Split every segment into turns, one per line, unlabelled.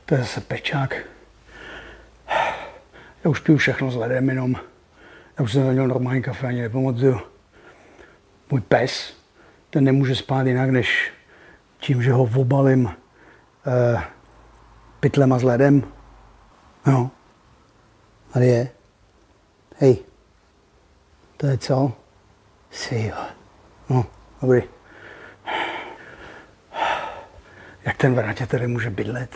To je zase pečák. Já už piju všechno s ledem jenom. Já už jsem neměl normální kafe, ani nepamatuju. Můj pes, ten nemůže spát jinak, než tím, že ho obalím pytlema s ledem. No. Tady je. Hej. To je co? Sijo. No, dobrý. Jak ten vrátě tady může bydlet?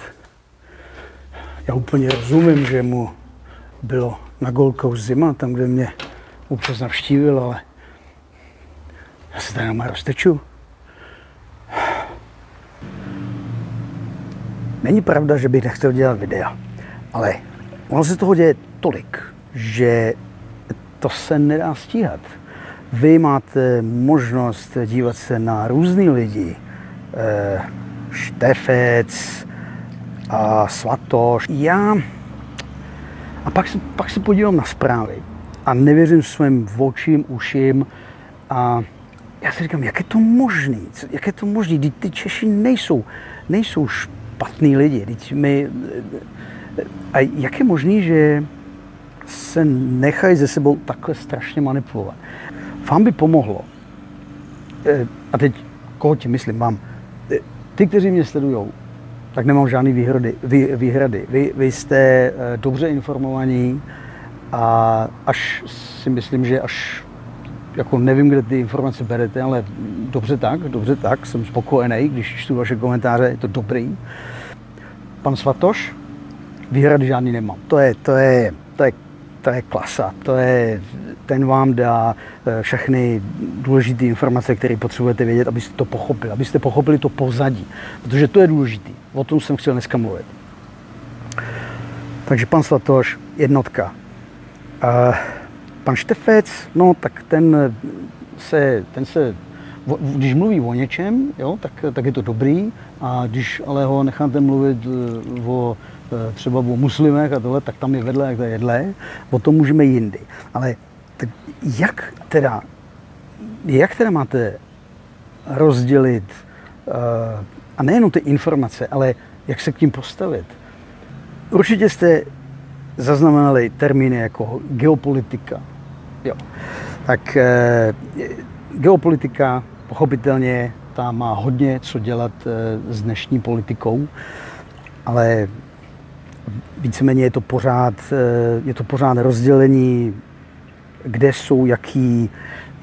Já úplně rozumím, že mu bylo na Gold Coast zima, tam, kde mě občas navštívil, ale já se tady doma rozteču. Není pravda, že bych nechtěl dělat videa, ale ono se toho děje tolik, že to se nedá stíhat. Vy máte možnost dívat se na různý lidi, Štefec a Svatoš. Pak se podívám na zprávy a nevěřím svým očím, uším a já si říkám, jak je to možný? Jak je to možný? Ty Češi nejsou špatný lidi. A jak je možný, že se nechají ze sebou takhle strašně manipulovat? Vám by pomohlo, a teď koho ti myslím, mám, ty, kteří mě sledujou, tak nemám žádný výhrady. Vy jste dobře informovaní a až si myslím, že až jako nevím, kde ty informace berete, ale dobře tak, jsem spokojený, když čtu vaše komentáře, je to dobrý. Pan Svatoš, výhrady žádný nemám. To je klasa, ten vám dá všechny důležité informace, které potřebujete vědět, abyste to pochopili, abyste pochopili to pozadí, protože to je důležité. O tom jsem chtěl dneska mluvit. Takže pan Svatoš, jednotka. Pan Štefec, no tak ten se, když mluví o něčem, jo, tak je to dobrý, a když ale ho necháte mluvit třeba o muslimech a tohle, tak tam je vedle, jak to je jedle, o tom můžeme jindy. Ale tak jak teda máte rozdělit, a nejenom ty informace, ale jak se k tím postavit? Určitě jste zaznamenali termíny jako geopolitika. Jo. Tak geopolitika, pochopitelně, ta má hodně co dělat s dnešní politikou, ale víceméně je to pořád rozdělení, kde jsou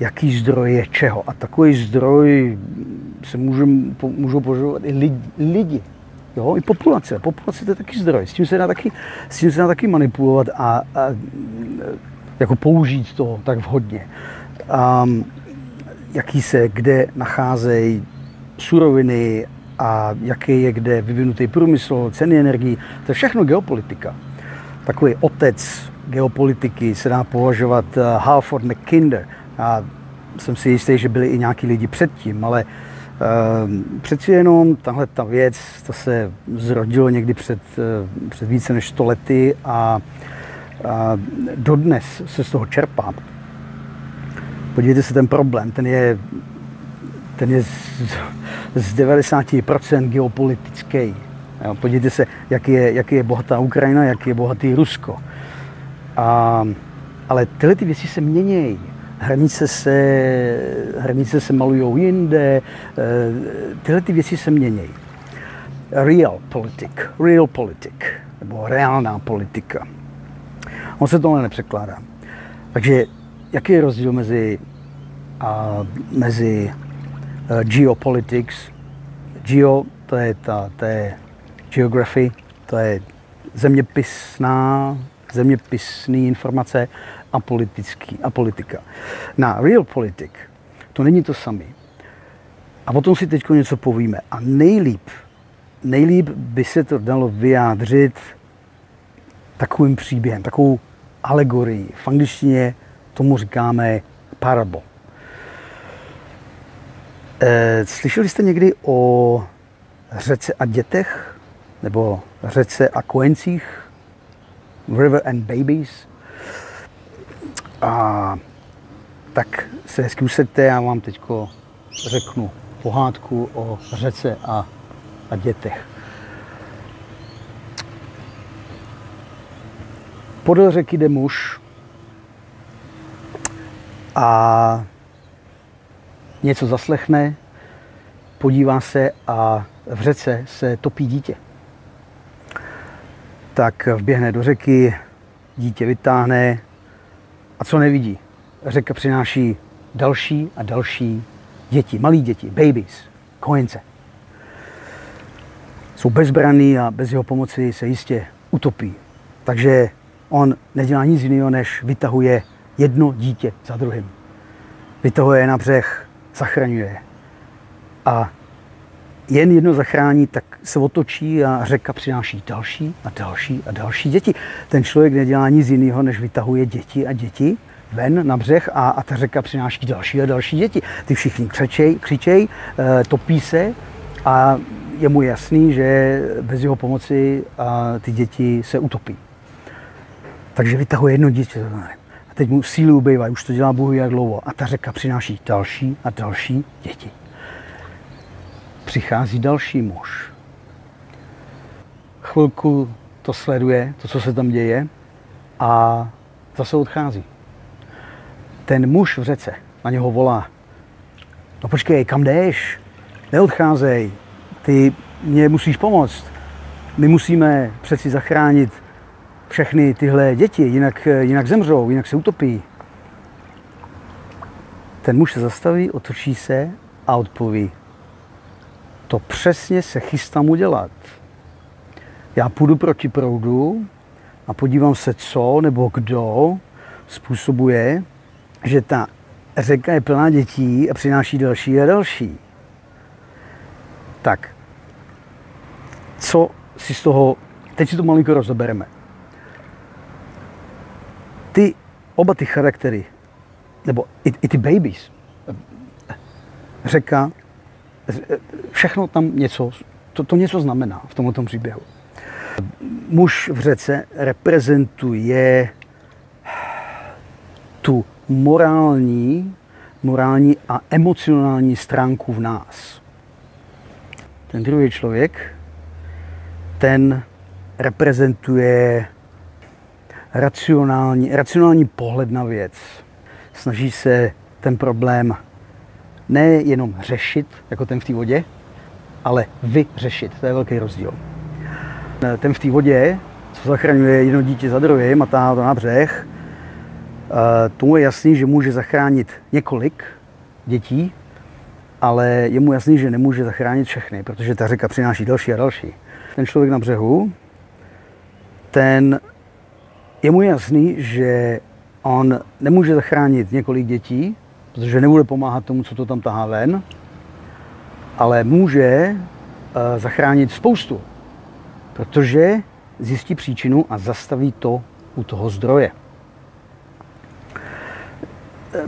jaký zdroje čeho. A takový zdroj se můžou požadovat i lidi. Jo, i populace. Populace to je taky zdroj. S tím se dá taky manipulovat a jako použít to tak vhodně. Jaký se kde nacházejí suroviny a jaký je kde vyvinutý průmysl, ceny energií. To je všechno geopolitika. Takový otec geopolitiky se dá považovat Halford McKinder. Já jsem si jistý, že byli i nějaký lidi předtím, ale přeci jenom tahle ta věc, to se zrodilo někdy před více než 100 lety a dodnes se z toho čerpá. Podívejte se, ten problém, ten je z 90% geopolitický. Podívejte se, jak je bohatá Ukrajina, jak je bohatý Rusko. Ale tyhle ty věci se mění. Hranice se malujou jinde, tyhle ty věci se mění. Real politic, nebo reálná politika. On se tohle nepřekládá. Takže jaký je rozdíl mezi geopolitics? Geo, to je geography, to je zeměpisný informace a politika. Na real politic to není to samé. A o tom si teď něco povíme. A nejlíp by se to dalo vyjádřit takovým příběhem, takovou alegorii. V angličtině tomu říkáme parable. Slyšeli jste někdy o řece a dětech? Nebo řece a kojencích? River and babies? A tak se hezky usaďte, já vám teď řeknu pohádku o řece a dětech. Podél řeky jde muž a něco zaslechne, podívá se a v řece se topí dítě. Tak vběhne do řeky, dítě vytáhne a co nevidí? Řeka přináší další a další děti, malí děti, babies, kojence. Jsou bezbranní a bez jeho pomoci se jistě utopí. Takže on nedělá nic jiného, než vytahuje jedno dítě za druhým. Vytahuje je na břeh, zachraňuje. A jen jedno zachrání, tak se otočí a řeka přináší další a další a další děti. Ten člověk nedělá nic jiného, než vytahuje děti a děti ven na břeh a ta řeka přináší další a další děti. Ty všichni křičejí, topí se a je mu jasný, že bez jeho pomoci ty děti se utopí. Takže vytahuje jedno dítě. A teď mu síly ubývají, už to dělá Bůh jak dlouho. A ta řeka přináší další a další děti. Přichází další muž. Chvilku to sleduje, to, co se tam děje, a zase odchází. Ten muž v řece na něho volá. No počkej, kam jdeš? Neodcházej, ty mě musíš pomoct. My musíme přeci zachránit všechny tyhle děti, jinak zemřou, jinak se utopí. Ten muž se zastaví, otočí se a odpoví. To přesně se chystám udělat. Já půjdu proti proudu a podívám se, co nebo kdo způsobuje, že ta řeka je plná dětí a přináší další a další. Tak, co si z toho, teď si to malinko rozebereme. Oba ty charaktery, nebo i ty babies, řeka, všechno tam něco, to něco znamená v tomto příběhu. Muž v řece reprezentuje tu morální a emocionální stránku v nás. Ten druhý člověk, ten reprezentuje racionální pohled na věc. Snaží se ten problém nejenom řešit, jako ten v té vodě, ale vyřešit. To je velký rozdíl. Ten v té vodě, co zachraňuje jedno dítě za druhým a táhá to na břeh, tomu je jasný, že může zachránit několik dětí, ale je mu jasný, že nemůže zachránit všechny, protože ta řeka přináší další a další. Ten člověk na břehu, je mu jasný, že on nemůže zachránit několik dětí, protože nebude pomáhat tomu, co to tam tahá ven, ale může zachránit spoustu, protože zjistí příčinu a zastaví to u toho zdroje.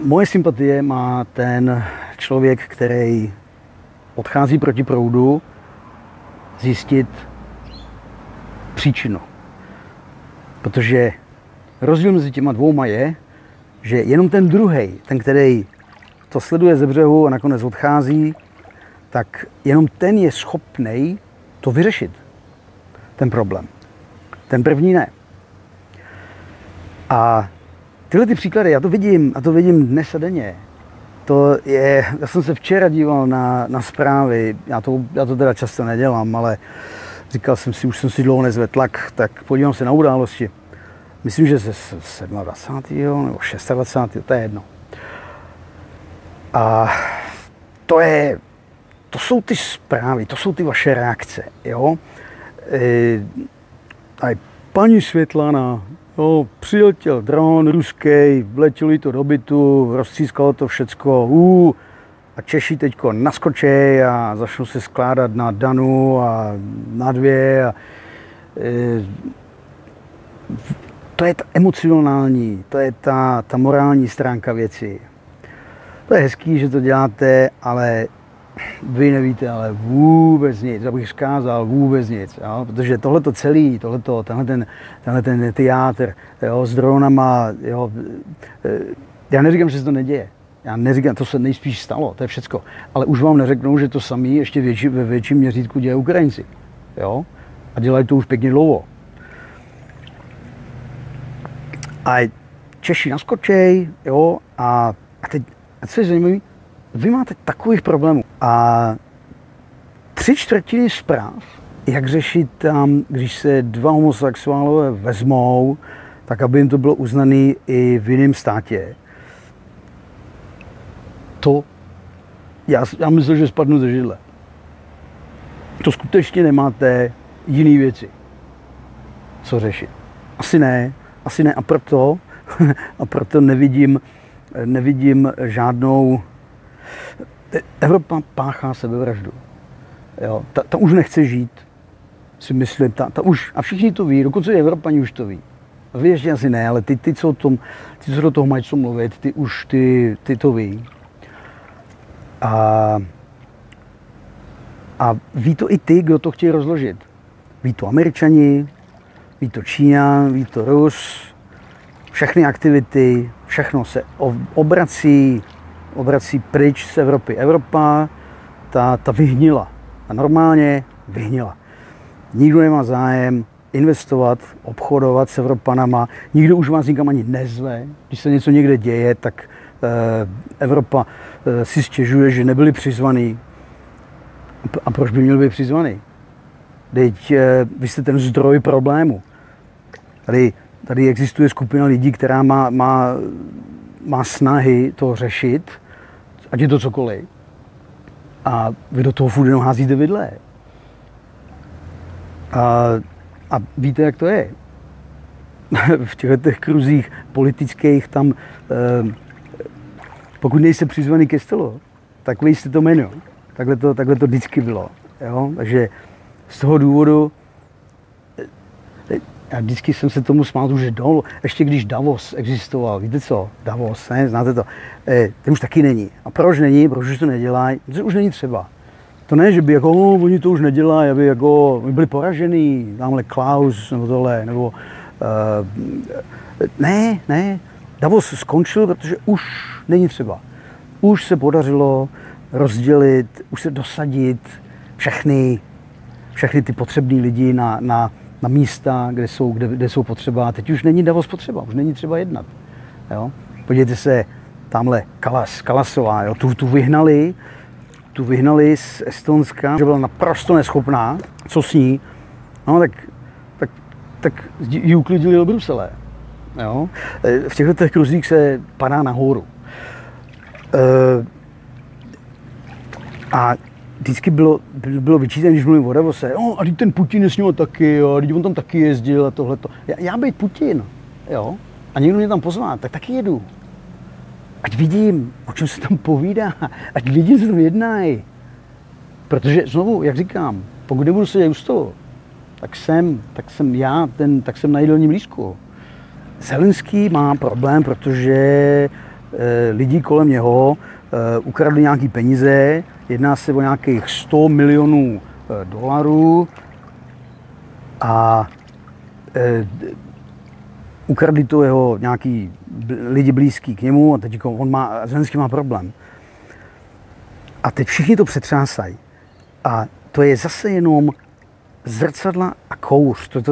Moje sympatie má ten člověk, který odchází proti proudu, zjistit příčinu. Protože rozdíl mezi těma dvouma je, že jenom ten druhej, ten, který to sleduje ze břehu a nakonec odchází, tak jenom ten je schopnej to vyřešit, ten problém. Ten první ne. A tyhle ty příklady, já to vidím dnes a denně. Já jsem se včera díval na zprávy, já to teda často nedělám, ale říkal jsem si, už jsem si dlouho nezvedl tlak, tak podívám se na události. Myslím, že ze 27. nebo 26. to je jedno. A to jsou ty zprávy, to jsou ty vaše reakce, jo. A paní Světlana, jo, přiletěl dron ruský, vletěli to do bytu, roztřískalo to všecko, a Češi teďko naskočej a začnou se skládat na Danu a na dvě. To je ta emocionální, to je ta morální stránka věci. To je hezký, že to děláte, ale vy nevíte ale vůbec nic, abych vzkázal vůbec nic, jo? Protože tohleto celý, tenhle ten teátr, jo, s dronama, jo, já neříkám, že se to neděje. Já neříkám, to se nejspíš stalo, to je všecko. Ale už vám neřeknou, že to samý ještě ve větším měřítku dělají Ukrajinci. Jo? A dělají to už pěkně dlouho. A Češi naskočej, jo, a teď, co je zajímavé, vy máte takových problémů. A 3/4 zpráv, jak řešit tam, když se dva homosexuálové vezmou, tak aby jim to bylo uznané i v jiném státě. To, já myslím, že spadnu ze židle. To skutečně nemáte jiné věci, co řešit. Asi ne. A proto nevidím žádnou... Evropa páchá sebevraždu. Jo, ta už nechce žít, si myslím, ta už, a všichni to ví, dokonce i Evropani už to ví. A vy ještě asi ne, ale ty, co do toho mají co mluvit, ty to ví. A ví to i ty, kdo to chtějí rozložit. Ví to Američani, ví to Číňan, ví to Rus, všechny aktivity, všechno se obrací pryč z Evropy. Evropa, ta vyhnila. A normálně vyhnila. Nikdo nemá zájem investovat, obchodovat s Evropanama, nikdo už vás nikam ani nezve. Když se něco někde děje, tak Evropa si stěžuje, že nebyli přizvaní. A proč by měli být přizvaní? Teď vy jste ten zdroj problému. Tady existuje skupina lidí, která má snahy to řešit, ať je to cokoliv. A vy do toho furt jenom házíte vidle. A víte, jak to je. V těchto kruzích politických tam, pokud nejste přizvaný ke stolu, tak vy jste to menu. Takhle to vždycky bylo. Jo? Takže z toho důvodu, já vždycky jsem se tomu smál, že ještě když Davos existoval, víte co, Davos, ne, znáte to, ten už taky není. A proč není, proč už to nedělají, protože už není třeba. To ne, že by jako, oni to už nedělají, aby jako, my byli poražený, tamhle Klaus nebo tohle, nebo ne, Davos skončil, protože už není třeba. Už se podařilo rozdělit, už se dosadit všechny ty potřební lidi na místa, kde jsou potřeba. A teď už není Davos potřeba, už není třeba jednat. Jo? Podívejte se, tamhle Kalasová, jo? Tu vyhnali z Estonska, že byla naprosto neschopná, co s ní, no tak ji uklidili do Brusele. Jo? V těchto kruzích se padá nahoru. A vždycky bylo vyčítané, když mluvím o Davose, a teď ten Putin je s ním taky, jo, a teď on tam taky jezdil a tohleto. Já být Putin, jo, a někdo mě tam pozvá, tak taky jedu. Ať vidím, o čem se tam povídá, ať lidi se tam jednají. Protože znovu, jak říkám, pokud nebudu sedět u stolu, tak jsem na jídelním lístku. Zelenský má problém, protože lidi kolem něho ukradli nějaký peníze, jedná se o nějakých 100 milionů dolarů a ukradli to jeho nějaký lidi blízký k němu a teď Zelenský má problém. A teď všichni to přetřásají. A to je zase jenom zrcadla a kouř. To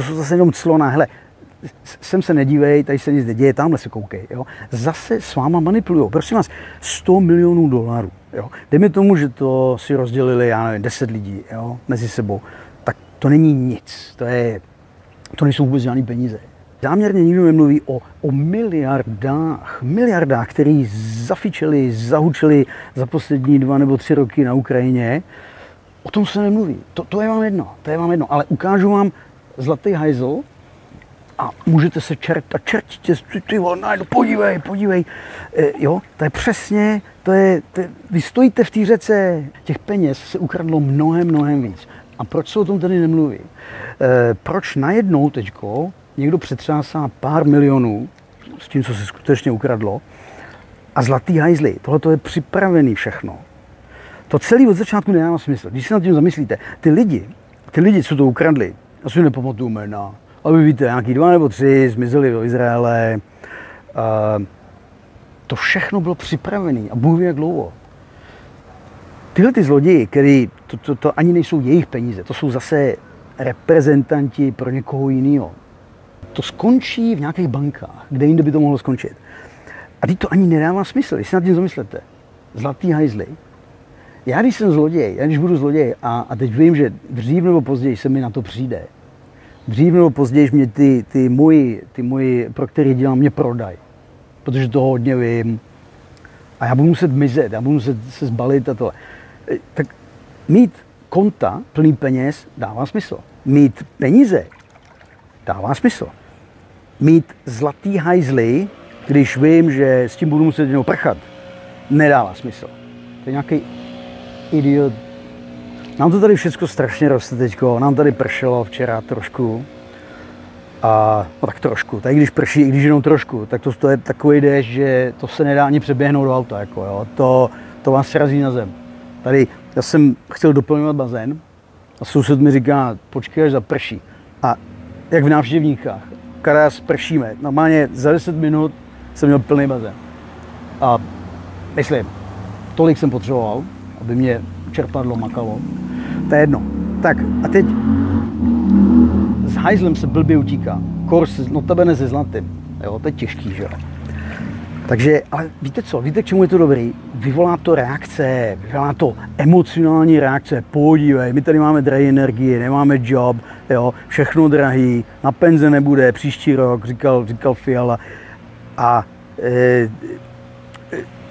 jsou zase jenom clona. Hele, sem se nedívej, tady se nic neděje, tamhle se koukej. Jo? Zase s váma manipulujou. Prosím vás, 100 milionů dolarů. Jo? Dejme tomu, že to si rozdělili, já nevím, 10 lidí, jo? Mezi sebou. Tak to není nic. To nejsou vůbec žádný peníze. Záměrně nikdo nemluví o miliardách, které zafičeli, zahučeli za poslední 2 nebo 3 roky na Ukrajině. O tom se nemluví. To je vám jedno. Ale ukážu vám zlatý hajzl a můžete se čertitě, podívej. Jo, to je přesně, vy stojíte v té řece, těch peněz se ukradlo mnohem víc. A proč se o tom tady nemluví? Proč najednou teďko někdo přetřásá pár milionů s tím, co se skutečně ukradlo, a zlatý hajzly, tohle je připravený všechno. To celé od začátku nedává smysl. Když se nad tím zamyslíte, ty lidi, co to ukradli, já si nepamatuju jména, ale vy víte, nějaký 2 nebo 3 zmizeli do Izraele. To všechno bylo připravené a Bůh ví jak dlouho. Tyhle ty zloději, který to ani nejsou jejich peníze, to jsou zase reprezentanti pro někoho jiného. to skončí v nějakých bankách, kde jinde by to mohlo skončit. A teď to ani nedává smysl, když si nad tím zamyslete. Zlatý hajzly. Já když jsem zloděj, já když budu zloděj a teď vím, že dřív nebo později se mi na to přijde. Dřív nebo později mě ty moji, pro který dělám, mě prodají. Protože toho hodně vím. A já budu muset mizet, já budu muset se zbalit a tohle. Tak mít konta plný peněz dává smysl. Mít peníze dává smysl. Mít zlatý hajzly, když vím, že s tím budu muset jednou prchat, nedává smysl. To je nějaký idiot. Nám to tady všechno strašně roste teďko, nám tady pršelo včera trošku. No tak trošku, tak když prší, i když jenom trošku, tak to je takový déšť, že to se nedá ani přeběhnout do auta, jako jo. To vás srazí na zem. Tady, já jsem chtěl doplňovat bazén a soused mi říká, počkej, až zaprší. A jak v návštěvníkách, karas pršíme, normálně za 10 minut jsem měl plný bazén. A myslím, tolik jsem potřeboval, aby mě čerpadlo makalo. To je jedno. Tak a teď s hajzlem se blbě utíká. Kors, notabene se zlatým. Jo, to je těžký, že jo. Takže, ale víte co, víte, k čemu je to dobrý? Vyvolá to reakce, vyvolá to emocionální reakce. Podívej, my tady máme drahé energie, nemáme job, jo, všechno drahý, na penze nebude, příští rok, říkal Fiala. A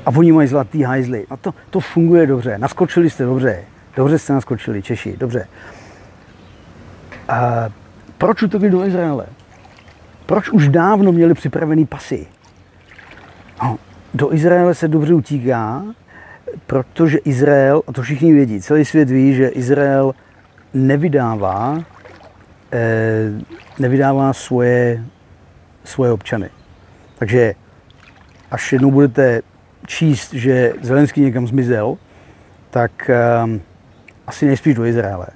oni mají zlatý hajzly. A to funguje dobře, naskočili jste dobře. Dobře jste naskočili, Češi, dobře. A proč utekli do Izraele? Proč už dávno měli připravený pasy? No, do Izraele se dobře utíká, protože Izrael, a to všichni vědí, celý svět ví, že Izrael nevydává svoje občany. Takže až jednou budete číst, že Zelenský někam zmizel, tak asi nejspíš do Izraele.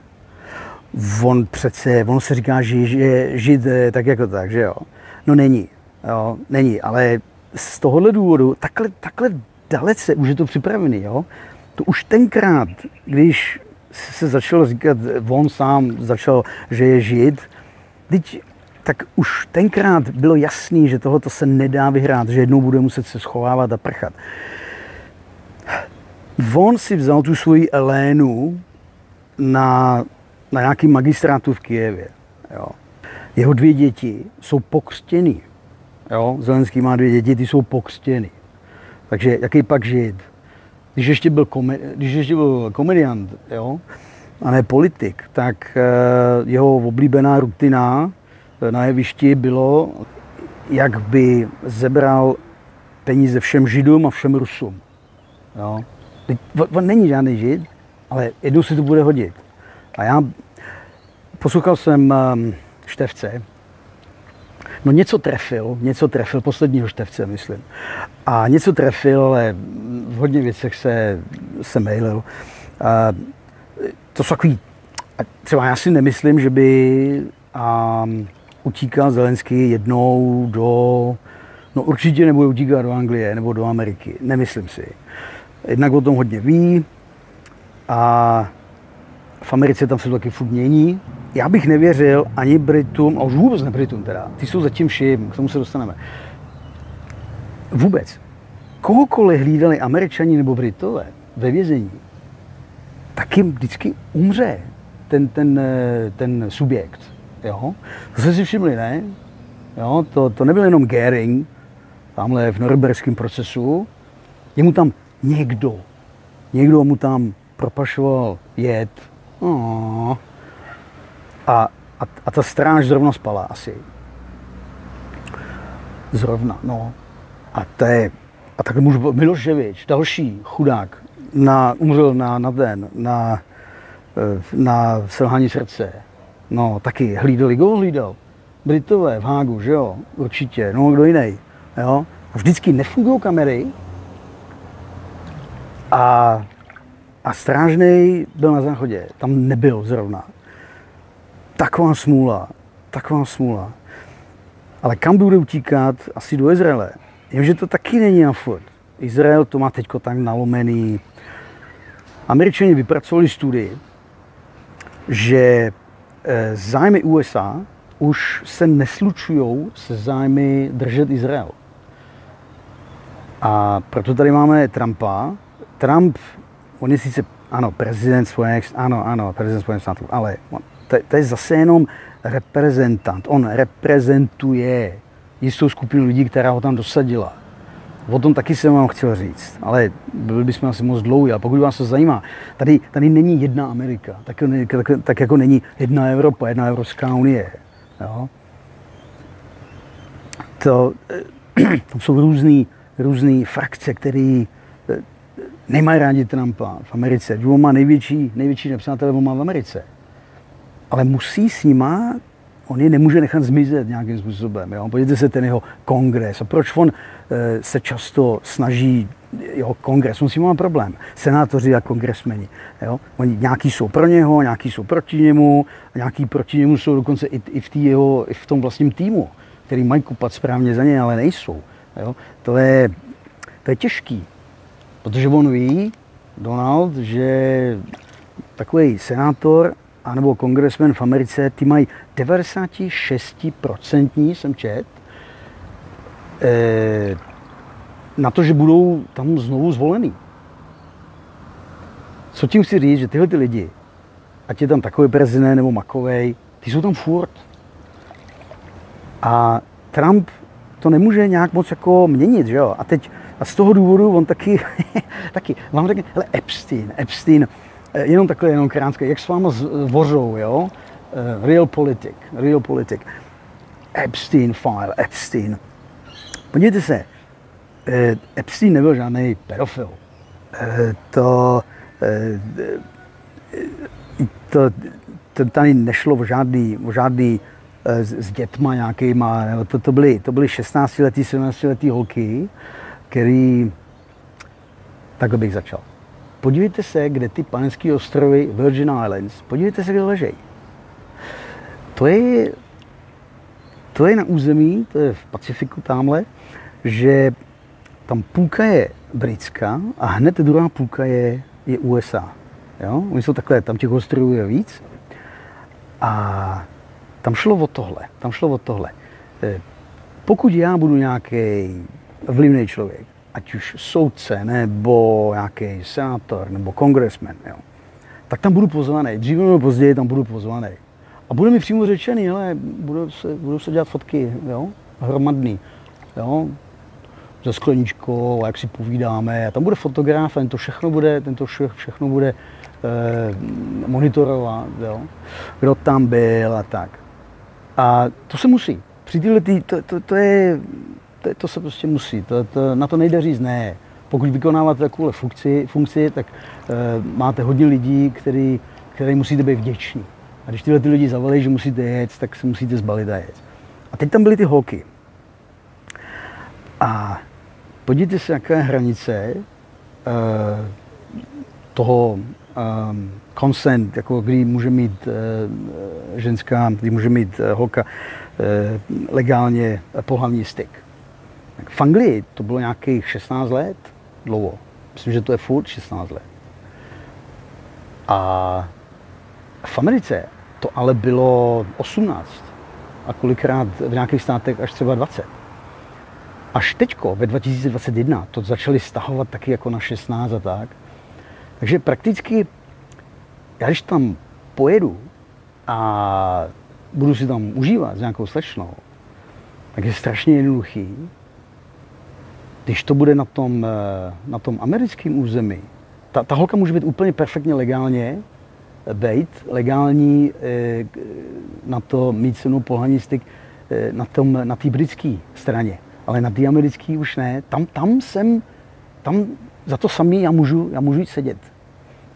On se říká, že je žid tak jako tak, že jo. No není, jo, není, ale z tohohle důvodu, takhle dalece už je to připravený, jo. To už tenkrát, když se začalo říkat, on sám začal, že je žid, tak už tenkrát bylo jasný, že tohoto se nedá vyhrát, že jednou bude muset se schovávat a prchat. On si vzal tu svoji Elénu na nějaký magistrátu v Kyjevě. Jo. Jeho 2 děti jsou pokřtěný. Jo. Zelenský má 2 děti, ty jsou pokřtěný. Takže jaký pak žid? Když ještě byl komediant, jo, a ne politik, tak jeho oblíbená rutina na jevišti bylo, jak by zebral peníze všem Židům a všem Rusům. Jo. On není žádný žid, ale jednou si to bude hodit. A já poslouchal jsem Števce, no něco trefil, posledního Števce, myslím. A něco trefil, ale v hodně věcech se mejlil. To jsou takový, třeba já si nemyslím, že by utíkal Zelenský jednou no určitě nebude utíkat do Anglie nebo do Ameriky, nemyslím si. Jednak o tom hodně ví a v Americe tam se to taky furt mění. Já bych nevěřil ani Britům, a už vůbec ne Britům teda, ty jsou zatím všim, k tomu se dostaneme. Vůbec. Kohokoliv hlídali Američani nebo Britové ve vězení, tak jim vždycky umře ten subjekt. Jo? To jste si všimli, ne? Jo? To nebyl jenom Göring, tamhle v norimberském procesu, jemu tam někdo mu tam propašoval jed. A ta stráž zrovna spala asi. Zrovna, no. A tak Miloševič, další chudák, umřel na selhání srdce. No, taky hlídal. Britové v Hágu, že jo, určitě, no kdo jiný, jo. A vždycky nefungují kamery a strážnej byl na záchodě, tam nebyl zrovna. Taková smůla. Ale kam bude utíkat? Asi do Izraele. Jenže to taky není na furt. Izrael to má teďko tak nalomený. Američani vypracovali studii, že zájmy USA už se neslučují se zájmy držet Izrael. A proto tady máme Trumpa. Trump, on je sice, ano, prezident Spojených států, ale to je zase jenom reprezentant. On reprezentuje jistou skupinu lidí, která ho tam dosadila. O tom taky jsem vám chtěl říct, ale byli bychom asi moc dlouhý. A pokud vás to zajímá, tady není jedna Amerika, tak jako není jedna Evropa, jedna Evropská unie. Jo? To jsou různý frakce, které nemají rádi Trumpa v Americe. On má největší nepřátelé, on má v Americe. Ale musí s nima, on je nemůže nechat zmizet nějakým způsobem. Jo? Podívejte se ten jeho kongres. A proč on se často snaží, jeho kongres, on s ním má problém. Senátoři a kongresmeni. Jo? Oni nějaký jsou pro něho, nějaký jsou proti němu, a nějaký proti němu jsou dokonce i v tom vlastním týmu, který mají kupat správně za něj, ale nejsou. Jo? To je těžký, protože on ví, Donald, že takový senátor anebo kongresmen v Americe, ty mají 96% jsem čet, na to, že budou tam znovu zvolený. Co tím chci říct, že tyhle ty lidi, ať je tam takový prezident nebo makovej, ty jsou tam furt. A Trump to nemůže nějak moc jako měnit, že jo? A z toho důvodu on taky vám řekne, hele, Epstein, jenom krátké, jak s váma vořou, jo? Real politic. Epstein. Podívejte se, Epstein nebyl žádný pedofil. To tady nešlo o žádný s dětma nějakýma, to byly 16letý, 17letý holky, který, takhle bych začal. Podívejte se, kde ty Panenské ostrovy, Virgin Islands, podívejte se, kde ležejí. To je na území, to je v Pacifiku tamhle, že tam půlka je britská a hned druhá půlka je USA. Jo? Oni jsou takhle, tam těch ostrovů je víc. A tam šlo o tohle. Pokud já budu nějaký vlivný člověk, ať už soudce, nebo nějaký senátor, nebo kongresmen, jo, tak tam budu pozvaný. Dříve nebo později tam budu pozvaný. A bude mi přímo řečený, hele, budou se dělat fotky, jo, hromadný, jo, se skleničkou, jak si povídáme. A tam bude fotograf, a ten to všechno bude monitorovat, jo, kdo tam byl a tak. A to se musí. Při to se prostě musí. Na to nejde říct ne. Pokud vykonáváte takovou funkci, tak máte hodně lidí, který musíte být vděční. A když tyhle lidi zavolají, že musíte jet, tak se musíte zbalit a jet. A teď tam byly ty holky. A podívejte se, jaká je hranice toho consent, jako kdy může mít ženská, kdy může mít holka legálně pohlavní styk. V Anglii to bylo nějakých 16 let dlouho. Myslím, že to je furt 16 let. A v Americe to ale bylo 18. A kolikrát v nějakých státech až třeba 20. Až teďko, ve 2021, to začali stahovat taky jako na 16 a tak. Takže prakticky, já když tam pojedu a budu si tam užívat s nějakou slečnou, tak je strašně jednoduchý. Když to bude na tom americkém území, ta holka může být úplně perfektně legální na to mít se mnou pohlavní styk na té britské straně. Ale na té americké už ne. Tam za to samý já můžu jít sedět.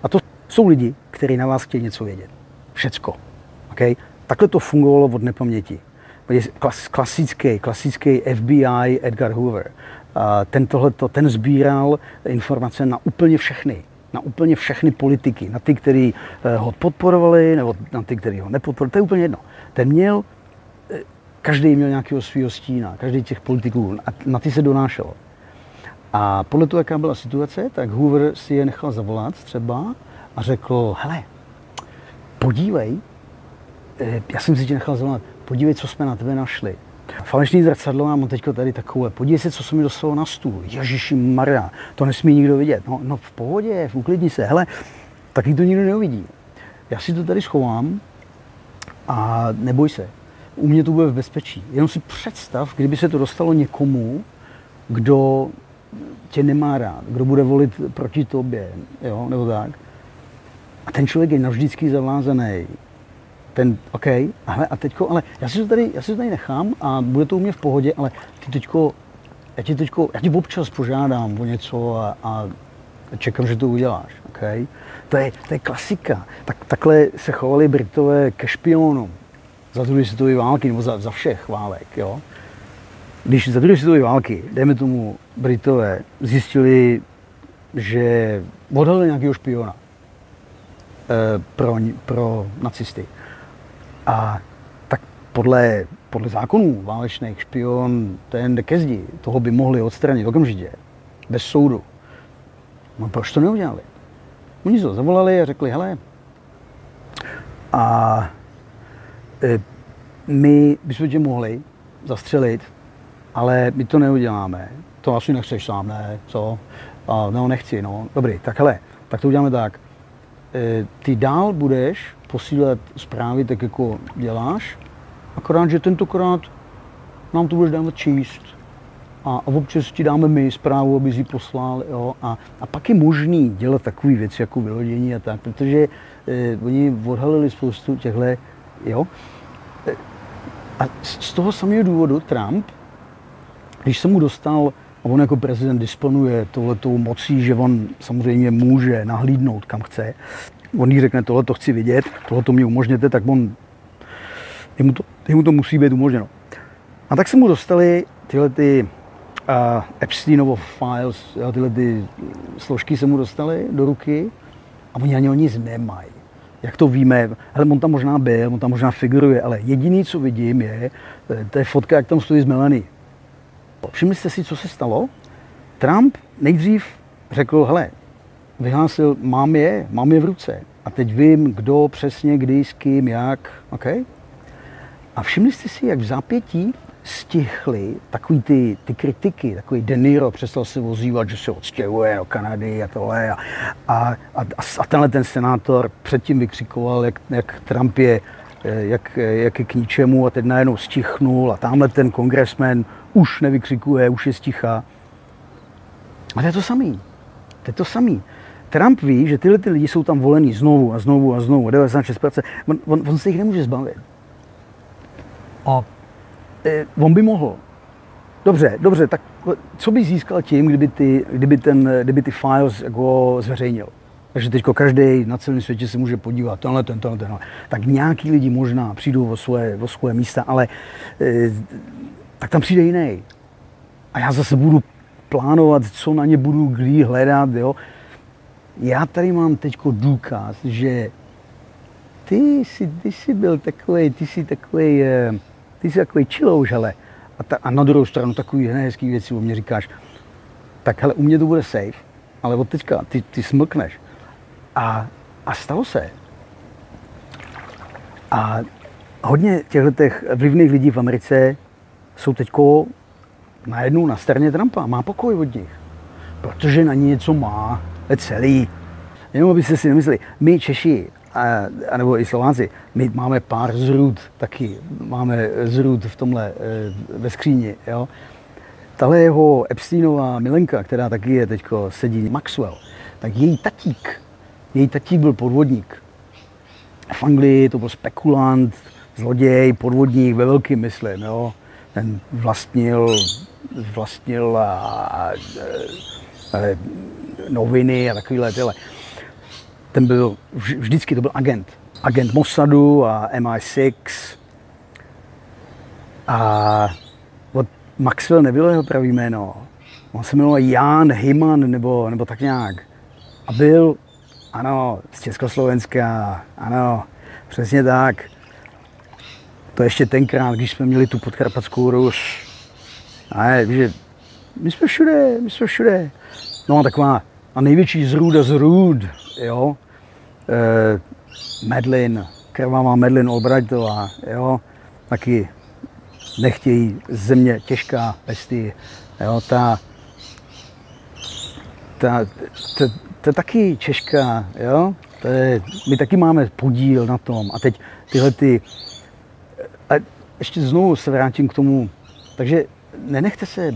A to jsou lidi, kteří na vás chtějí něco vědět. Všecko. Okay? Takhle to fungovalo od nepaměti. Klasický FBI Edgar Hoover. Ten sbíral informace na úplně všechny politiky. Na ty, kteří ho podporovali, nebo na ty, kteří ho nepodporovali. To je úplně jedno. Každý měl nějakého svýho stína, každý těch politiků, a na ty se donášelo. A podle toho, jaká byla situace, tak Hoover si je nechal zavolat třeba a řekl, hele, podívej, já jsem si tě nechal zavolat, podívej, co jsme na tebe našli. Falešný zrcadlo mám teďko tady takové, podívej se, co se mi dostalo na stůl. Ježiši Maria, to nesmí nikdo vidět. No v pohodě, uklidni se, hele, taky to nikdo neuvidí. Já si to tady schovám a neboj se, u mě to bude v bezpečí. Jenom si představ, kdyby se to dostalo někomu, kdo tě nemá rád, kdo bude volit proti tobě, jo, nebo tak. A ten člověk je navždycky zavázaný. Ten, OK, a teďko, ale já si to tady nechám a bude to u mě v pohodě, ale já ti občas požádám o něco a čekám, že to uděláš, OK? To je klasika. Takhle se chovali Britové ke špionům za druhé světové války, nebo za všech válek, jo? Když za druhé světové války, dejme tomu, Britové zjistili, že odhalili nějakého špiona pro nacisty. A tak podle zákonů válečných špion ten jde ke zdi, toho by mohli odstranit okamžitě, bez soudu. No proč to neudělali? Oni to zavolali a řekli, hele, a my bychom tě mohli zastřelit, ale my to neuděláme. To asi nechceš sám, ne? Co? No, nechci, no. Dobrý, tak hele, tak to uděláme tak. Ty dál budeš posílat zprávy tak, jako děláš, akorát, že tentokrát nám to budeš dávat číst. A občas ti dáme my zprávu, aby si poslal, jo. A pak je možný dělat takové věci, jako vylodění a tak, protože oni odhalili spoustu těchto, jo. A z toho samého důvodu Trump, když se mu dostal, a on jako prezident disponuje tohletou mocí, že on samozřejmě může nahlídnout, kam chce. On jí řekne, tohle to chci vidět, tohle to mě umožněte, tak jemu to musí být umožněno. A tak se mu dostali tyhle ty Epsteinovo files, tyhle ty složky se mu dostaly do ruky a oni ani o nic nemají. Jak to víme, hele, on tam možná byl, on tam možná figuruje, ale jediný, co vidím, to je fotka, jak tam stojí z Melanie. Všimli jste si, co se stalo? Trump nejdřív řekl, hele, vyhlásil, mám je v ruce. A teď vím, kdo přesně, kdy, s kým, jak, OK? A všimli jste si, jak v zápětí stihli takový ty kritiky, takový De Niro přestal se ozývat, že se odstěhuje do Kanady a tohle. A tenhle ten senátor předtím vykřikoval, jak Trump je, jak je k ničemu a teď najednou stichnul a tamhle ten kongresmen už nevykřikuje, už je sticha. A to je to samý. To je to samý. Trump ví, že tyhle lidi jsou tam volení znovu a znovu a znovu, 96%. On se jich nemůže zbavit. A on by mohl. Dobře, tak co by získal tím, kdyby ty files jako zveřejnil? Takže teď každý na celém světě se může podívat, tenhle. Tak nějaký lidi možná přijdou o svoje místa, ale tak tam přijde jiný. A já zase budu plánovat, co na ně budu kdy hledat, jo. Já tady mám teďko důkaz, že ty jsi byl takovej, ty jsi takovej chillouš, hele. A na druhou stranu takový hezký věci o mě říkáš, tak hele, u mě to bude safe, ale od teďka ty smlkneš. A stalo se. A hodně těchto vlivných lidí v Americe jsou teďko najednou na straně Trumpa. Má pokoj od nich. Protože na ní něco má. Je celý. Jenom abyste si nemysleli, my Češi, nebo i Slováci, my máme pár zrůd taky. Máme zrůd v tomhle ve skříni. Jo? Tahle jeho Epsteinová milenka, která taky je teďko sedí, Maxwell, tak její tatík byl podvodník. V Anglii to byl spekulant, zloděj, podvodník, ve velkým myslím, jo. Ten vlastnil noviny a takovýhle tyhle. Ten byl, vždycky to byl agent Mossadu a MI6. A od Maxwell nebylo jeho pravý jméno. On se jmenoval Jan Hyman nebo tak nějak. A byl, ano, z Československa, ano, přesně tak. To ještě tenkrát, když jsme měli tu podkarpatskou Rus. že my jsme všude. No a taková a největší zrůda zrůd, jo. Madeleine, krvavá Madeleine Albrightová, jo. taky nechtějí země těžká bestie. Jo, to je taky těžká, jo? My taky máme podíl na tom. A teď a ještě znovu se vrátím k tomu, takže nenechte se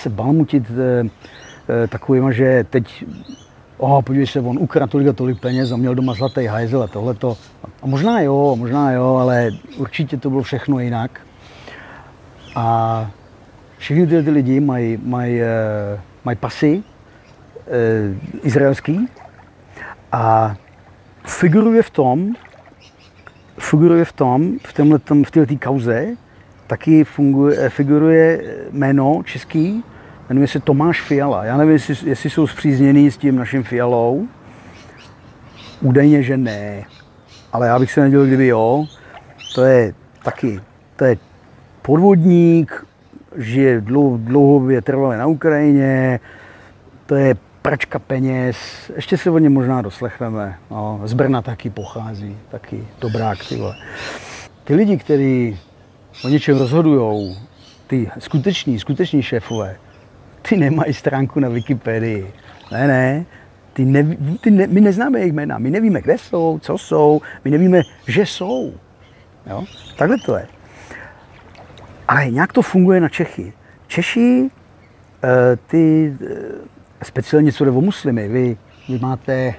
balmutit takovýma, že teď, podívej se, on ukradl tolik a tolik peněz a měl doma zlatý hajzel a tohleto. A možná jo, ale určitě to bylo všechno jinak. A všichni ty lidi mají pasy izraelský a figuruje v této kauze taky figuruje jméno český, jmenuje se Tomáš Fiala. Já nevím, jestli jsou spřízněný s tím naším Fialou. Údajně, že ne, ale já bych se nedělal, kdyby jo. To je podvodník, žije dlouhodobě trvale na Ukrajině, to je pračka peněz, ještě se o něm možná doslechneme. No, z Brna taky pochází, taky dobrák, ty vole. Ty lidi, kteří o něčem rozhodujou, ty skuteční šéfové, ty nemají stránku na Wikipedii. Ne, my neznáme jejich jména, my nevíme, kde jsou, co jsou, my nevíme, že jsou. Jo? Takhle to je. Ale nějak to funguje na Čechy. Češi, speciálně co jde o muslimy, vy máte,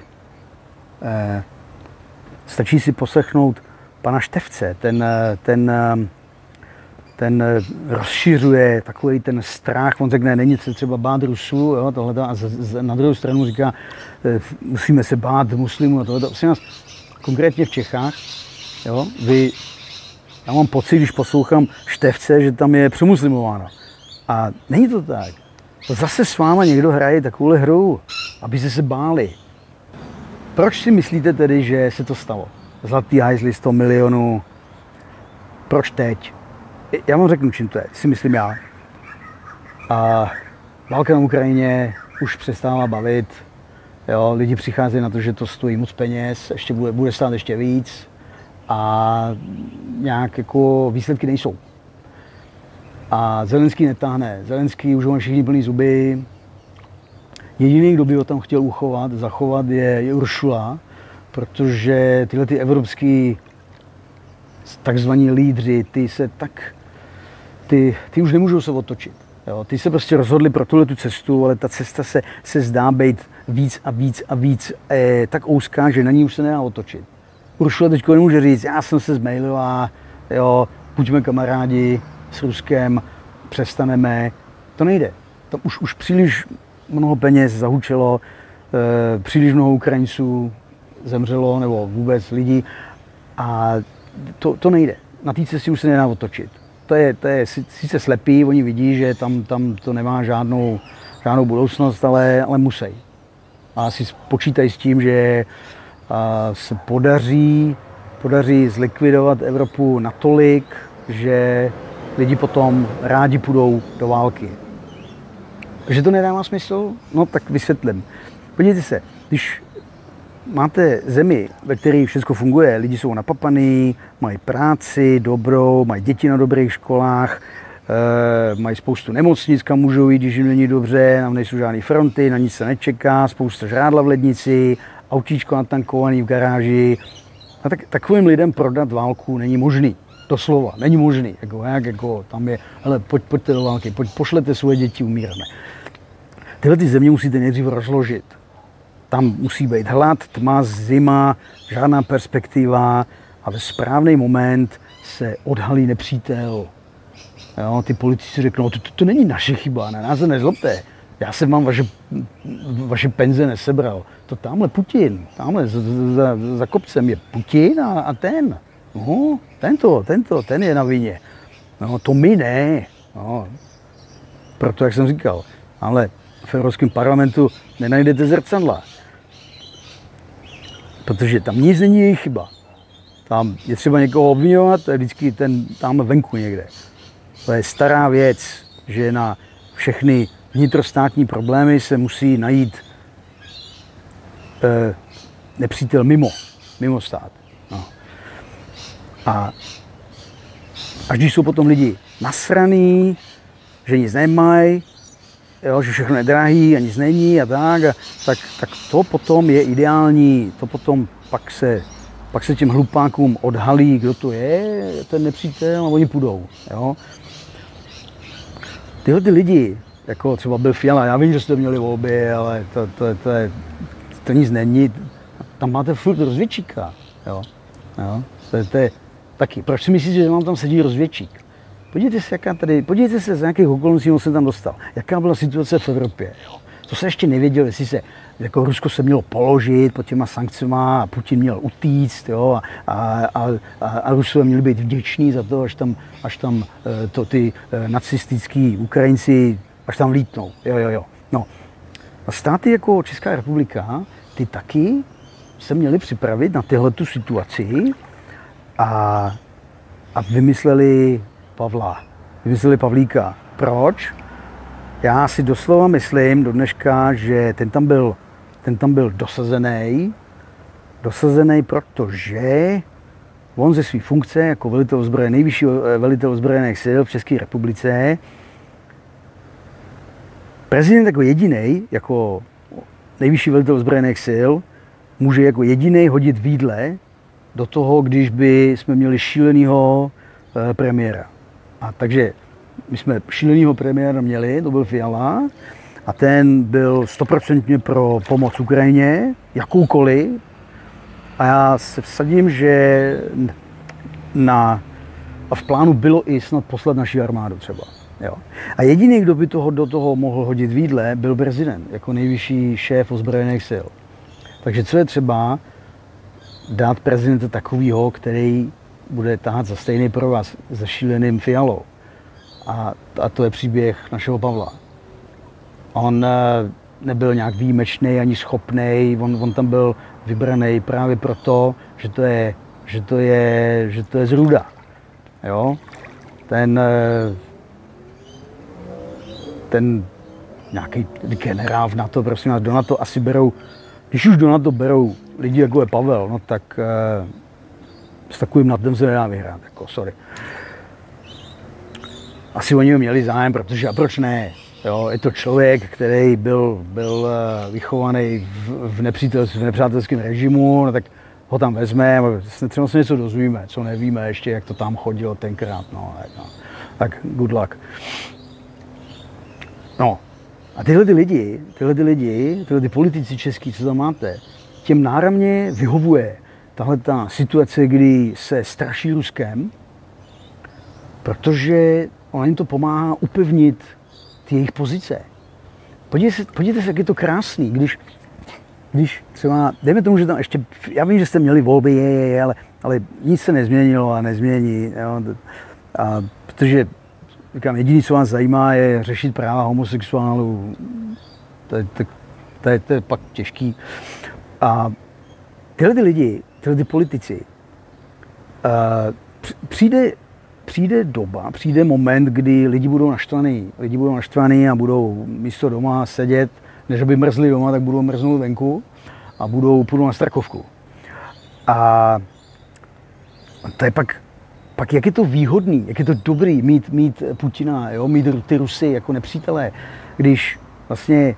stačí si poslechnout pana Štefce, ten rozšiřuje takový ten strach, on řekne, není se třeba bát Rusů, jo, tohleto, a na druhou stranu říká, musíme se bát muslimů a tohleto. Prosím vás, konkrétně v Čechách, jo, já mám pocit, když poslouchám Štefce, že tam je přemuslimováno. A není to tak. To zase s váma někdo hraje takovou hru, aby se báli. Proč si myslíte tedy, že se to stalo? Zlatý hajzli 100 milionů. Proč teď? Já vám řeknu, čím to je, si myslím já. A válka na Ukrajině už přestává bavit. Jo, lidi přicházejí na to, že to stojí moc peněz, ještě bude stát ještě víc. A nějak jako výsledky nejsou. A Zelenský netáhne. Zelenský už má všichni plný zuby. Jediný, kdo by ho tam chtěl zachovat, je Uršula, protože tyhle ty evropský takzvaní lídři, ty už nemůžou se otočit. Jo, ty se prostě rozhodli pro tu cestu, ale ta cesta se zdá být víc a víc tak úzká, že na ní už se nedá otočit. Uršula teď nemůže říct, já jsem se zmailila, jo, buďme kamarádi s Ruskem, přestaneme. To nejde. Tam už příliš mnoho peněz zahučelo, příliš mnoho Ukrajinců zemřelo, nebo vůbec lidí. A to nejde. Na té cestě už se nedá otočit. To je sice slepý, oni vidí, že tam to nemá žádnou budoucnost, ale musí. A si počítají s tím, že se podaří zlikvidovat Evropu natolik, že lidi potom rádi půjdou do války. Že to nedává smysl? No tak vysvětlím. Podívejte se, když máte zemi, ve které všechno funguje, lidi jsou napapaný, mají práci dobrou, mají děti na dobrých školách, mají spoustu nemocnic, kam můžou jít, když jim není dobře, tam nejsou žádné fronty, na nic se nečeká, spousta žrádla v lednici, autíčko natankovaný v garáži. A tak takovým lidem prodat válku není možný. Doslova, není možný. Jako tam je, hele, pojďte do války, pošlete svoje děti, umíráme. Tyhle ty země musíte nejdřív rozložit. Tam musí být hlad, tma, zima, žádná perspektiva a ve správný moment se odhalí nepřítel. Jo, ty politici řeknou, to není naše chyba, na nás se nezlobte. Já jsem vám vaše penze nesebral. To tamhle Putin, tamhle za kopcem je Putin a ten. No, ten je na vině. No, to my ne. No, proto, jak jsem říkal, ale v Evropském parlamentu nenajdete zrcadla. Protože tam nic není jejich chyba. Tam je třeba někoho obviňovat, to je vždycky ten tamhle venku někde. To je stará věc, že na všechny vnitrostátní problémy se musí najít nepřítel mimo stát. No. A Až když jsou potom lidi nasraný, že nic nemají, jo, že všechno je drahý a nic není a tak to potom je ideální, to potom pak se těm hlupákům odhalí, kdo to je, ten nepřítel, a oni půjdou. Jo. Tyhle ty lidi, jako třeba byl Fiala, já vím, že jste měli volby, ale to nic není, tam máte furt rozvědčíka. Jo. Jo. To je taky. Proč si myslíte, že vám tam sedí rozvědčík? Podívejte se, z jakých okolností on se tam dostal. Jaká byla situace v Evropě. Jo. To se ještě nevědělo, jestli se jako Rusko se mělo položit pod těma sankcemi a Putin měl utíct, jo, a Rusové měli být vděční za to, až tam to ty nacistický Ukrajinci až tam vlítnou. Jo. No. A státy jako Česká republika, ty taky se měli připravit na tyhletu situaci a vymysleli Pavlíka. Proč? Já si doslova myslím do dneška, že ten tam byl dosazený, protože on ze své funkce jako nejvyšší velitel ozbrojených sil v České republice, prezident jako jedinej, jako nejvyšší velitel ozbrojených sil, může jako jedinej hodit vídle do toho, když by jsme měli šílenýho premiéra. A takže my jsme šílenýho premiéra měli, to byl Fiala, a ten byl 100% pro pomoc Ukrajině, jakoukoliv. A já se vsadím, že v plánu bylo i snad poslat naši armádu třeba. Jo. A jediný, kdo by do toho mohl hodit vídle, byl prezident, jako nejvyšší šéf ozbrojených sil. Takže co je třeba dát prezidenta takovýho, který bude tahat za stejný provaz se šíleným Fialou. A to je příběh našeho Pavla. On nebyl nějak výjimečný ani schopný, on tam byl vybraný právě proto, že to je z ruda. Jo? Ten nějaký generál v NATO, prosím vás, do NATO asi berou, když už do NATO berou lidi jako je Pavel, no tak s takovým NATem se nedá vyhrát, jako sorry. Asi oni měli zájem, protože a proč ne? Jo, je to člověk, který byl vychovaný v nepřátelském režimu, no tak ho tam vezmeme, třeba se něco dozvíme, co nevíme ještě, jak to tam chodilo tenkrát, no. Tak good luck. No a tyhle ty politici český, co tam máte, těm náramně vyhovuje tahle ta situace, kdy se straší Ruskem, protože on jim to pomáhá upevnit ty jejich pozice. Podívejte se, jak je to krásný, když třeba, dejme tomu, že tam ještě, já vím, že jste měli volby, ale nic se nezměnilo a nezmění, jo, protože říkám, jediné, co vás zajímá, je řešit práva homosexuálů, to je pak těžký. A tyhle ty lidi, tyhle ty politici, přijde moment, kdy lidi budou naštvaný a budou místo doma sedět, než aby mrzli doma, tak budou mrznout venku a půjdou na Strakovku. A to je pak jak je to výhodný, jak je to dobrý mít Putina, jo, mít ty Rusy jako nepřítelé, když vlastně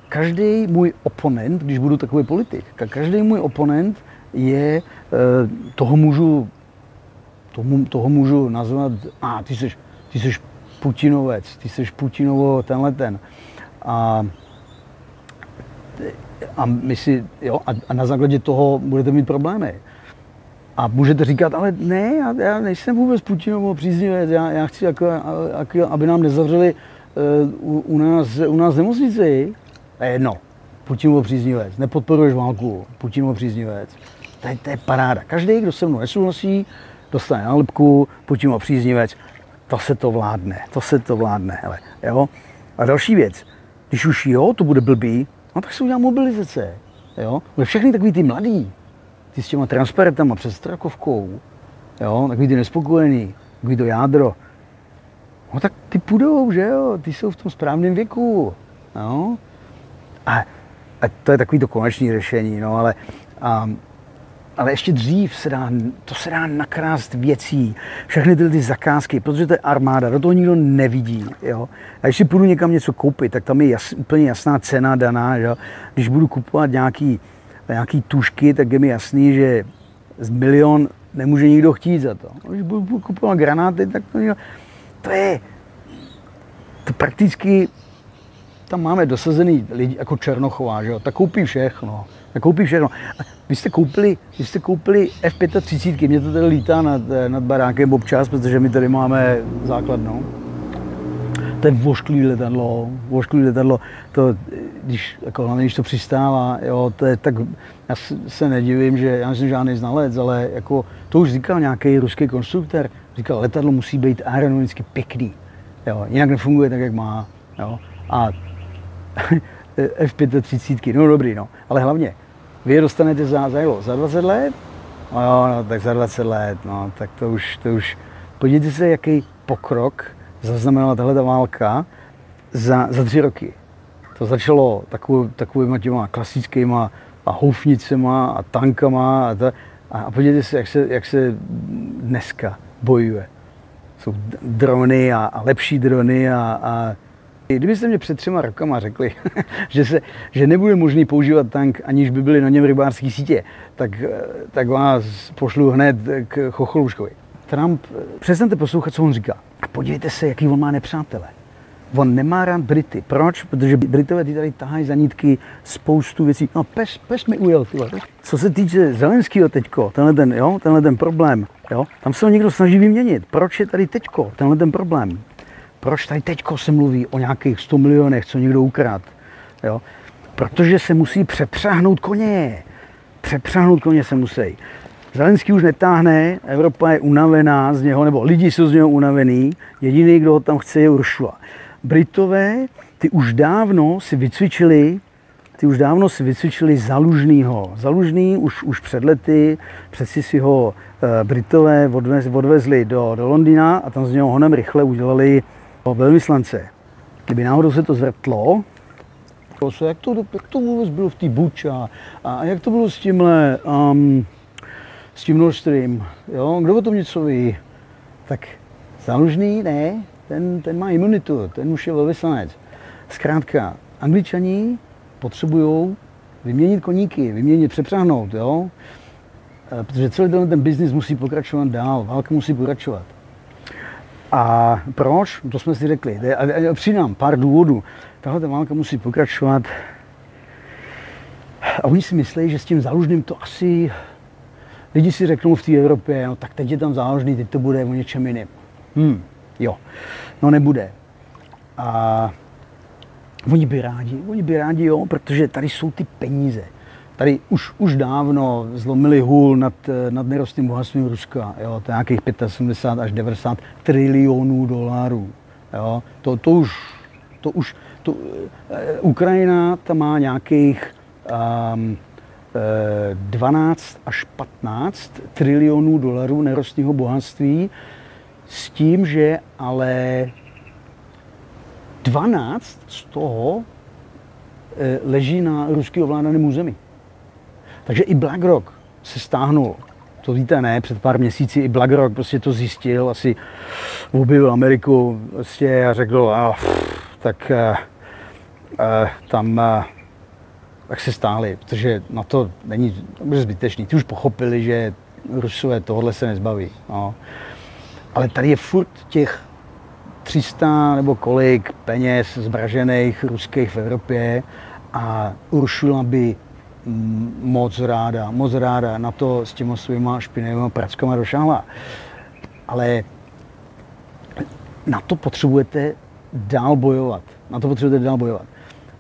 každý můj oponent, když budu takový politik, každý můj oponent je, toho můžu nazvat, ty jsi Putinovec, ty jsi Putinovo tenhleten. A na základě toho budete mít problémy. A můžete říkat, ale ne, já nejsem vůbec Putinovo příznivec, já chci, aby nám nezavřeli u nás v nemocnici. To je jedno, Putinovo příznivec, nepodporuješ válku, Putinovo příznivec. To je paráda. Každý, kdo se mnou nesouhlasí, dostane nálepku, Putinovo příznivec, to se to vládne, hele, jo. A další věc, když už to bude blbý, no tak se udělá mobilizace, jo. Všechny takový ty mladý, ty s těma transparentama před Strakovkou, jo, takový ty nespokojený, takový to jádro, no tak ty půjdou, že jo, ty jsou v tom správném věku, jo. A to je takový to konečné řešení, no, ale ale ještě dřív se dá nakrást věcí, všechny ty zakázky, protože to je armáda, do toho nikdo nevidí. Jo? A když si půjdu někam něco koupit, tak tam je úplně jasná cena daná. Že? Když budu kupovat nějaký tušky, tak je mi jasný, že z milion nemůže nikdo chtít za to. Když budu kupovat granáty, tak to prakticky tam máme dosazený lidi jako Černochová, že jo? Tak koupí všechno. Vy jste koupili F-35, mě to tady lítá nad barákem občas, protože my tady máme základnu. To je vošklý letadlo, to, hlavně když to přistává, jo, to je tak, já se nedivím, že já nejsem žádný znalec, ale jako, to už říkal nějaký ruský konstruktor, říkal, letadlo musí být aerodynamicky pěkný, jo, jinak nefunguje tak, jak má, jo, a F-35, no dobrý, no, ale hlavně, vy je dostanete za 20 let? No jo, no, tak za 20 let, no, tak to už, podívejte se, jaký pokrok zaznamenala tahle válka za 3 roky. To začalo takovýma těma klasickýma houfnicema a tankama a podívejte se, jak se dneska bojuje. Jsou drony a lepší drony a kdybyste mě před 3 rokama řekli, že nebude možný používat tank, aniž by byly na něm rybářské sítě, tak vás pošlu hned k Chocholuškovi. Trump, přestaňte poslouchat, co on říká. A podívejte se, jaký on má nepřátele. On nemá rád Brity. Proč? Protože Britové ty tady tahají za nitky spoustu věcí. No pes mi ujel, tyhle. Co se týče Zelenského teďko, tenhle ten problém, jo, tam se ho někdo snaží vyměnit. Proč je tady teďko tenhle ten problém? Proč tady teďko se mluví o nějakých 100 milionech, co někdo ukradl? Jo? Protože se musí přepřáhnout koně. Přepřáhnout koně se musí. Zelenský už netáhne, Evropa je unavená z něho, nebo lidi jsou z něho unavený. Jediný, kdo ho tam chce, je Ursula. Britové, ty už dávno si vycvičili Zalužnýho. Zalužný už před lety, přeci si ho Britové odvezli do Londýna a tam z něho honem rychle udělali velvyslance. Kdyby náhodou se to zvrtlo, jak to vůbec bylo v té Buči a jak to bylo s tímhle, s tím Nord Stream, jo? Kdo o tom něco ví? Tak Zalužný, ne, ten má imunitu, ten už je velvyslanec. Zkrátka, Angličani potřebují vyměnit koníky, přepřáhnout, jo? Protože celý ten biznis musí pokračovat dál, válka musí pokračovat. A proč? To jsme si řekli. A přidám pár důvodů. Tahle válka musí pokračovat. A oni si myslí, že s tím Zalužným to asi... Lidi si řeknou v té Evropě, no tak teď je tam Záložný, teď to bude o něčem jiném. Jo, no nebude. A oni by rádi, jo, protože tady jsou ty peníze. Tady už dávno zlomili hůl nad nerostným bohatstvím Ruska. Jo, to je nějakých 75 až 90 trilionů dolarů. Jo, Ukrajina tam má nějakých 12 až 15 trilionů dolarů nerostného bohatství, s tím, že ale 12 z toho leží na ruský ovládaném území. Takže i BlackRock se stáhnul. To víte, ne? Před pár měsíci i BlackRock prostě to zjistil, asi objevil Ameriku prostě a řekl, tam tak se stáli, protože na to není zbytečný. Ty už pochopili, že Rusové tohle se nezbaví. No. Ale tady je furt těch 300 nebo kolik peněz zmražených ruských v Evropě a Ursula by moc ráda na to s těma svýma špinavýma prackama došáhla. Ale na to potřebujete dál bojovat.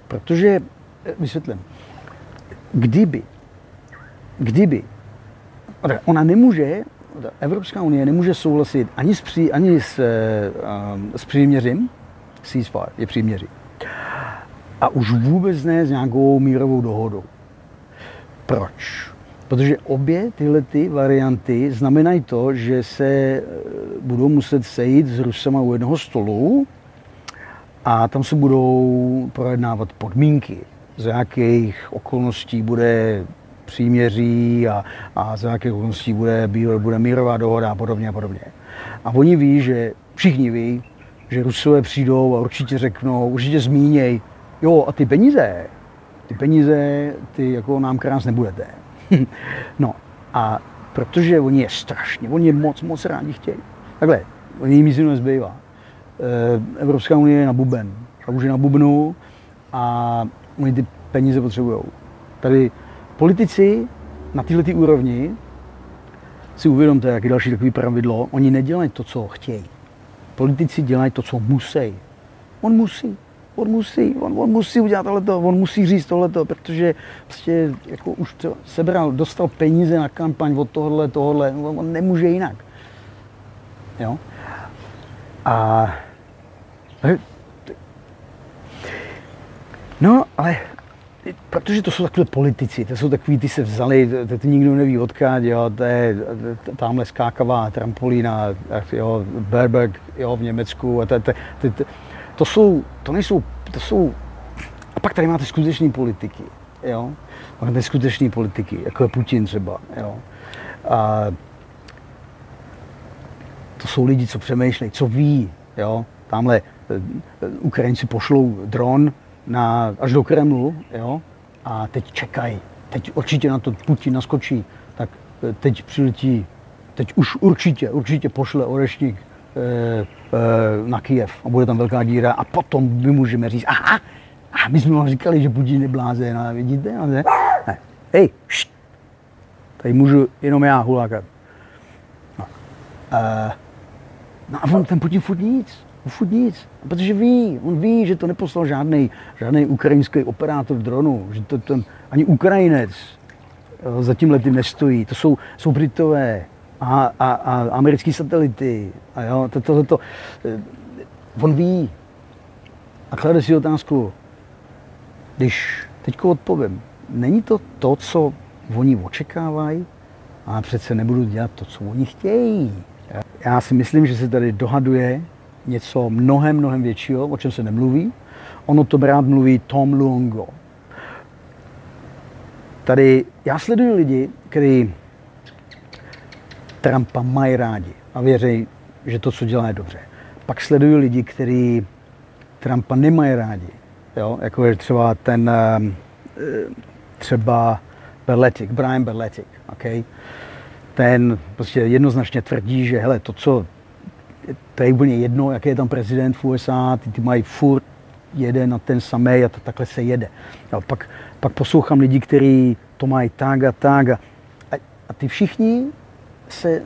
Protože, vysvětlím, kdyby ona nemůže, Evropská unie nemůže souhlasit ani s příměřím, ceasefire je příměří, a už vůbec ne s nějakou mírovou dohodou. Proč? Protože obě tyhle varianty znamenají to, že se budou muset sejít s Rusama u jednoho stolu a tam se budou projednávat podmínky, z jakých okolností bude příměří a za jakých okolností bude mírová dohoda a podobně. A oni ví, že všichni ví, že Rusové přijdou a určitě řeknou, určitě zmíněj, jo, a ty peníze, ty jako nám krás nebudete. No a protože oni je moc rádi chtějí. Takhle, oni jim nic nezbývá. Evropská unie je na buben. A už je na bubnu a oni ty peníze potřebují. Tady politici na této úrovni si uvědomte, jak je další takový pravidlo, oni nedělají to, co chtějí. Politici dělají to, co musí. On musí udělat tohleto, on musí říct tohleto, protože prostě jako už dostal peníze na kampaň od tohle, on nemůže jinak. Jo? A no, ale protože to jsou takové politici, to jsou takový, ty se vzali, to nikdo neví odkud, jo, to je tamhle skákavá trampolína, jo, Baerbock, jo, v Německu, a to jsou, a pak tady máte skutečný politiky, jo, máte skutečný politiky, jako je Putin třeba, jo, a to jsou lidi, co přemýšlejí, co ví, jo, tamhle Ukrajinci pošlou dron až do Kremlu, jo, a teď čekají, teď určitě na to Putin naskočí, tak teď přiletí, teď už určitě pošle Orešník na Kyjev a bude tam velká díra a potom my můžeme říct, aha, my jsme vám říkali, že Putin je blázen, a vidíte, ne? Hej, tady můžu jenom já hulákat. No a on ten Putin furt nic, protože on ví, že to neposlal žádný ukrajinský operátor dronu, že to ani Ukrajinec za tím letím nestojí, to jsou Britové a americký satelity a jo, tohleto, on ví a klade si otázku, když teďko odpovím, není to to, co oni očekávají, a přece nebudu dělat to, co oni chtějí. Já si myslím, že se tady dohaduje něco mnohem většího, o čem se nemluví. Ono to rád mluví Tom Luongo. Tady já sleduju lidi, kteří Trumpa mají rádi a věří, že to, co dělá, je dobře. Pak sleduju lidi, kteří Trumpa nemají rádi. Jo? Jako je třeba třeba Brian Berletic. Okay? Ten prostě jednoznačně tvrdí, že hele, to je úplně jedno, jaký je tam prezident v USA, ty mají furt jeden a ten samý a takhle se jede. A pak poslouchám lidi, kteří to mají tak a ty všichni se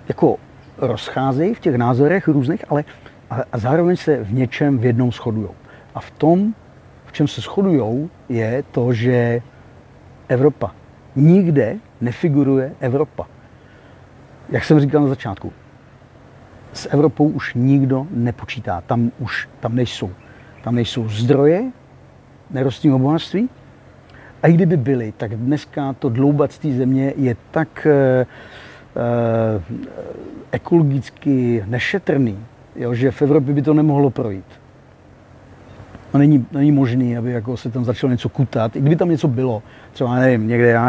jako rozcházejí v těch názorech různých, ale zároveň se v něčem v jednom shodujou. A v tom, v čem se shodujou, je to, že Evropa. Nikde nefiguruje Evropa. Jak jsem říkal na začátku, s Evropou už nikdo nepočítá. Tam nejsou. Tam nejsou zdroje nerostného bohatství. A i kdyby byly, tak dneska to dloubatství země je tak ekologicky nešetrný, jo, že v Evropě by to nemohlo projít. No není možný, aby jako se tam začalo něco kutat. I kdyby tam něco bylo, třeba nevím, někde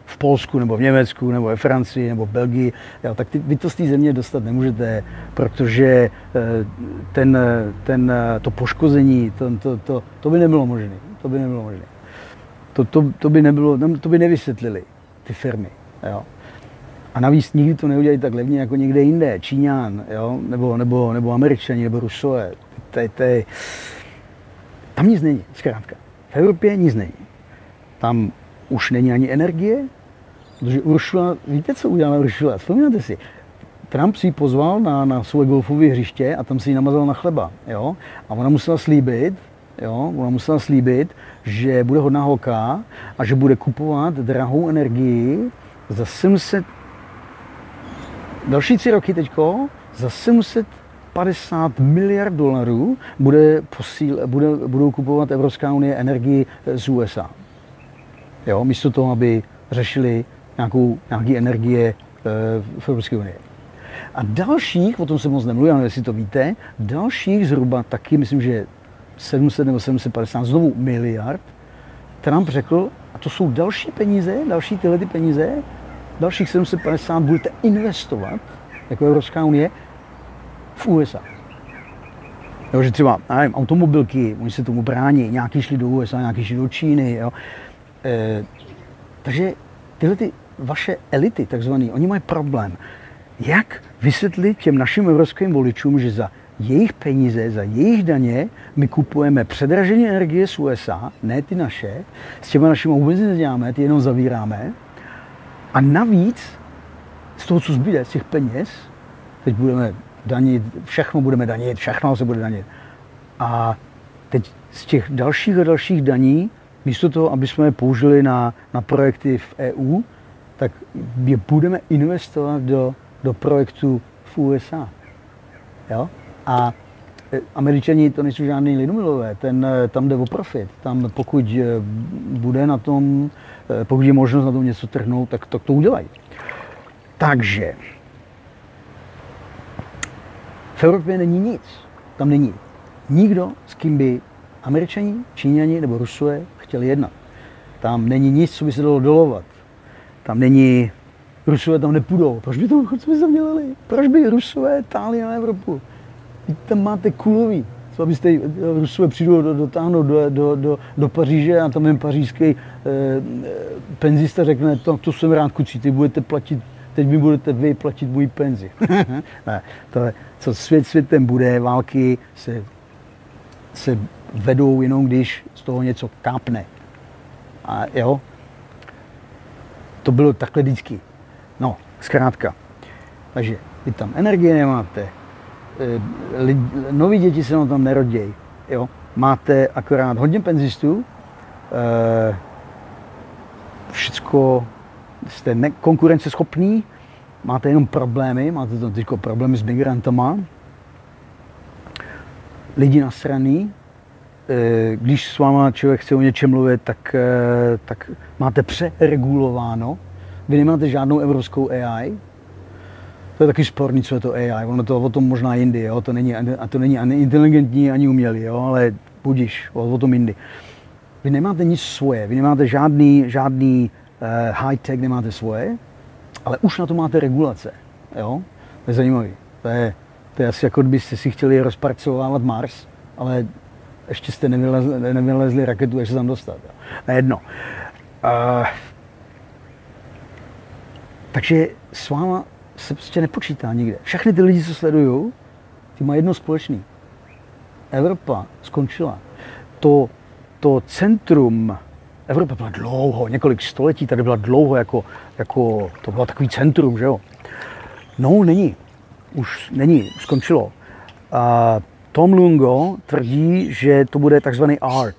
v Polsku, nebo v Německu, nebo ve Francii, nebo v Belgii, jo, tak vy to z té země dostat nemůžete, protože to poškození, to by nebylo možné. To by nevysvětlili ty firmy. Jo. A navíc nikdy to neudělají tak levně jako někde jinde, Číňan, jo, nebo Američani, nebo Rusové. Tam nic není, zkrátka. V Evropě nic není. Tam už není ani energie, protože Ursula, víte, co udělala Ursula? Vzpomínáte si? Trump si ji pozval na svoje golfové hřiště a tam si ji namazal na chleba, jo? A ona musela slíbit, že bude hodná holka a že bude kupovat drahou energii za 700, další 3 roky teďko, za 750 miliard dolarů budou kupovat Evropská unie energii z USA. Jo, místo toho, aby řešili nějaké energie v Evropské unii. A dalších, o tom se moc nemluví, ale jestli to víte, dalších zhruba taky, myslím, že 700 nebo 750 znovu miliard, Trump řekl, a A to jsou další peníze, další tyhle ty peníze, dalších 750 budete investovat, jako Evropská unie, v USA. Jo, že třeba, nevím, automobilky, oni se tomu brání, nějaký šli do USA, nějaký šli do Číny, jo. Takže tyhle ty vaše elity, takzvaný, oni mají problém. Jak vysvětlit těm našim evropským voličům, že za jejich peníze, za jejich daně my kupujeme předražené energie z USA, ne ty naše, s těma našimi vůbec nic děláme, ty jenom zavíráme. A navíc z toho, co zbyde, z těch peněz, teď budeme danit, všechno budeme danit, všechno se bude danit. A teď z těch dalších a dalších daní, místo toho, aby jsme je použili na projekty v EU, tak je budeme investovat do projektů v USA. Jo? A Američani to nejsou žádný lidumilové, tam jde o profit. Tam pokud bude na tom, pokud je možnost na tom něco trhnout, tak to udělají. Takže v Evropě není nic. Tam není nikdo, s kým by Američani, Číňani nebo Rusové chtěli jednat. Tam není nic, co by se dalo dolovat. Tam není, Rusové tam nepůjdou. Proč by to tam dělali? Proč by Rusové táhli na Evropu? Vy tam máte kulový. Co abyste Rusové přijdou dotáhnout do Paříže a tam jen pařížský penzista řekne, to jsem rád kucí, ty budete platit, teď mi budete vy platit můj penzi. Ne, to je, co světem bude, války se vedou jenom, když z toho něco kápne. A jo, to bylo takhle vždycky. No, zkrátka. Takže vy tam energie nemáte, noví děti se tam nerodějí, jo. Máte akorát hodně penzistů, všecko jste konkurenceschopní, máte jenom problémy, máte tam teď problémy s migrantama, lidi nasraný, když s váma člověk chce o něčem mluvit, tak máte přeregulováno, vy nemáte žádnou evropskou AI. To je taky sporný, co je to AI, ono to o tom možná jindy, jo? To není ani inteligentní, ani umělý, jo? Ale budiš, o tom jindy. Vy nemáte nic svoje, vy nemáte žádný high-tech, nemáte svoje, ale už na to máte regulace, jo? To je zajímavý. To je asi jako kdybyste si chtěli rozpracovávat Mars, ale ještě jste nevylezli raketu, jak se tam dostat. Jo? Nejedno. Takže s váma se prostě nepočítá nikde. Všechny ty lidi, co sledují, ty mají jedno společný. Evropa skončila. To centrum, Evropa byla dlouho, několik století tady byla dlouho, jako to bylo takový centrum, že jo. No, není. Už není, skončilo. Tom Lungo tvrdí, že to bude takzvaný ARC.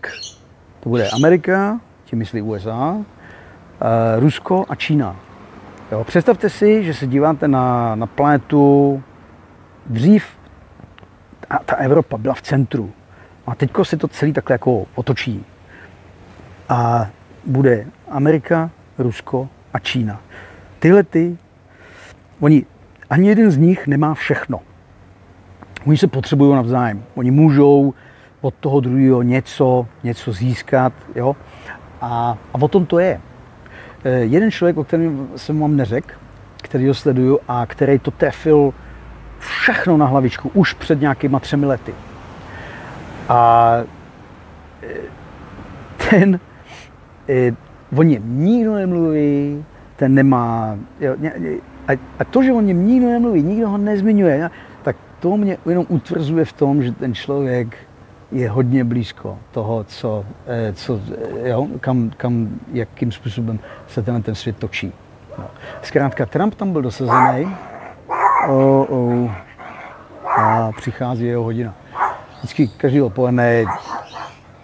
To bude Amerika, tím myslí USA, Rusko a Čína. Jo, představte si, že se díváte na planetu, dřív ta Evropa byla v centru a teďko se to celý takhle jako otočí. A bude Amerika, Rusko a Čína. Tyhle ani jeden z nich nemá všechno. Oni se potřebují navzájem. Oni můžou od toho druhého něco získat, jo? A o tom to je. Jeden člověk, o kterém jsem vám neřekl, který ho sleduju a který to trefil všechno na hlavičku už před nějakýma 3 lety. A o něm nikdo nemluví, ten nemá, jo, a to, že o něm nikdo nemluví, nikdo ho nezmiňuje, tak to mě jenom utvrzuje v tom, že ten člověk je hodně blízko toho, jo, jakým způsobem se ten svět točí. No. Zkrátka, Trump tam byl dosazený a přichází jeho hodina. Vždycky každý odpoledne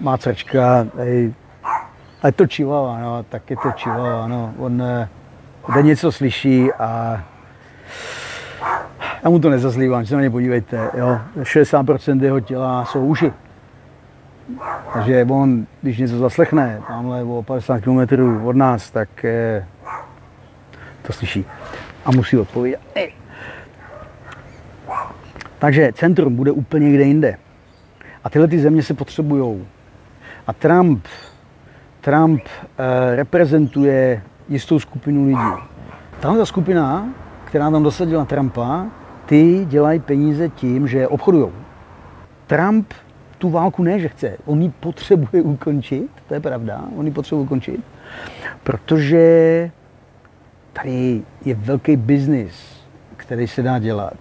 má crčka, a je to čivava, no, tak je to čivava, no, on něco slyší a já mu to nezazlívám, že se na ně podívejte, jo, 60% jeho těla jsou uši. Takže on, když něco zaslechne, tamhle o 50 km od nás, tak to slyší a musí odpovědět. Takže centrum bude úplně někde jinde. A tyhle ty země se potřebujou. A Trump Trump reprezentuje jistou skupinu lidí. Tahle skupina, která tam dosadila Trumpa, ty dělají peníze tím, že obchodujou. Trump tu válku ne, že chce, on ji potřebuje ukončit, to je pravda, on ji potřebuje ukončit, protože tady je velký biznis, který se dá dělat.